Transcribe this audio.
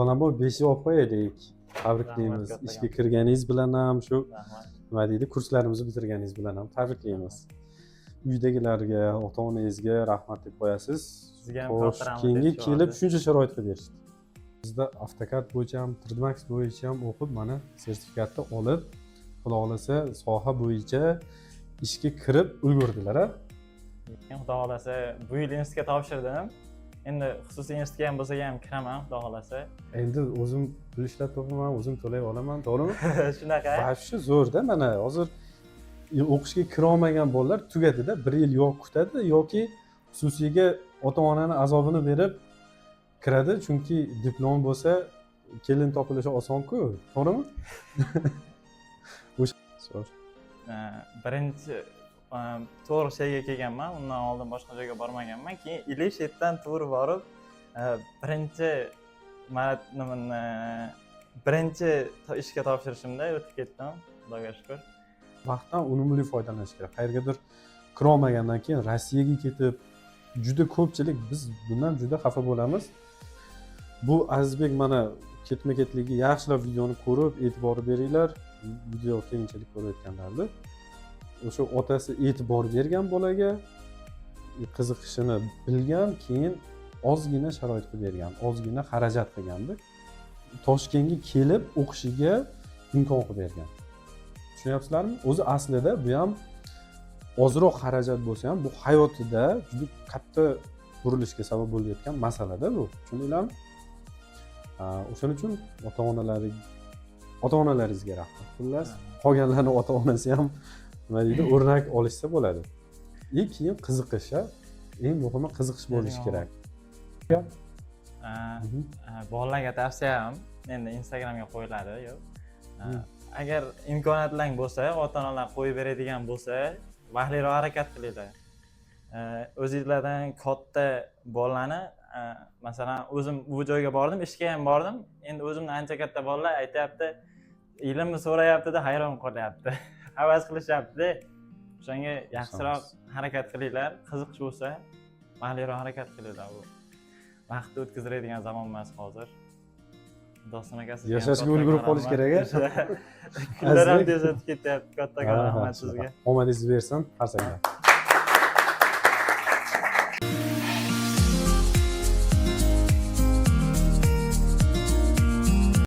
Mana bu 5 olib qo'yaylik. Tabriklaymiz. Ishga kirganingiz bilan ham shu nima deydi, kurslarimizni bitirganingiz bilan ham tabriklaymiz. Uydagilarga, ota-onangizga rahmat deb qo'yasiz. Sizga ham Xo'sh, xotiramiz keyingi deb kelib chiqardi. shuncha sharoit qilib berishdi. Bizda AutoCAD bo'yicha ham, 3D Max bo'yicha ham o'qib, mana sertifikatni olib, xudo xolasa soha bo'yicha ishga kirib ulgurdilar. Xudo xolasa bu yil institutga topshirdim. Endi xususiy institutga ham bo'lsa ham kiraman, xudo xolasa. Endi o'zim pul ishlab topaman, o'zim to'lay olaman, to'g'rimi? Shunaqa. Вообще zo'rda, mana hozir o'qishga kira olmagan bolalar tugatida 1 yil yo kutadi yoki xususiyga ota-onani azobini berib kiradi, chunki diplom bo'lsa kelin topilishi oson-ku, to'g'rimi? Birinchi to'g'ri shayga kelganman, undan oldin boshqa joyga bormaganman. Keyin Ileshetdan to'g'ri borib, birinchi ishga topshirishimda o'tib ketdim, Xudoga shukr. Vaqtdan unumli foydalanish kerak. Qayergadir kira olmagandan keyin Rossiyaga ketib, juda ko'pchilik biz bundan juda xafa bo'lamiz. Bu Azizbek mana ketma-ketligi yaxshilab videoni ko'rib, e'tibor beringlar. Video keyinchalik ko'rayotganlarni. O'sha otasi e'tibor bergan bolaga qiziqishini bilgan, keyin ozgina sharoit qilib bergan, ozgina xarajat qilganda Toshkentga kelib o'qishiga imkon qilib bergan. Tushunyapsizlarmi? O'zi aslida bu ham ozroq xarajat bo'lsa ham bu hayotida juda katta burilishga sabab bo'layotgan masalada bu. Tushundinglarmi? O'shaning uchun ota-onalaringizga rahmat. Xullas, qolganlarning ota-onasi ham nima deydi, o'rnak olishsa bo'ladi. Keyin qiziqish, eng muhimi qiziqish bo'lishi kerak. Bolalarga tavsiyam, endi Instagramga qo'yiladi, yo'q. Agar imkoniyatlang bo'lsa, ota-onalar qo'yib beradigan bo'lsa, vaqtliroq harakat qilinglar. O'zingizlardan katta bolani, masalan, o'zim bu joyga bordim, ishga ham bordim. Endi o'zimdan ancha katta bolalar aytayapti, ilmni so'rayapti-da, hayron qolyapti. Havas qilishyapti-da. O'shanga yaxshiroq harakat qilinglar. Qiziqish bo'lsa, vaqtliroq harakat qilinglar. Bu vaqtni o'tkazadigan zamon emas hozir. Doston aka, sizga Yashashga ulgurib qolish kerak-a? Kunlar ham tez o'tib ketyapti. Kattakon rahmat sizga. Omadingiz bersin, qarsanglar.